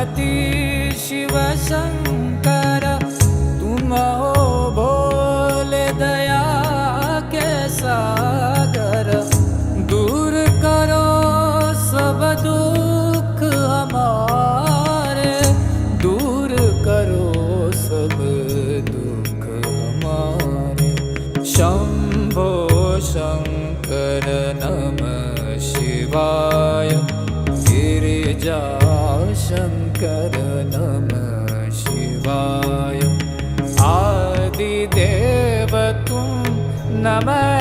पार्वती शिव शंकर तुम हो भोले दया के सागर। दूर करो सब दुख हमारे, दूर करो सब दुख हमारे। शंभो शंकर नमः शिवाय, गिरिजा शंकर नमः शिवाय। आदिदेव तुम नमः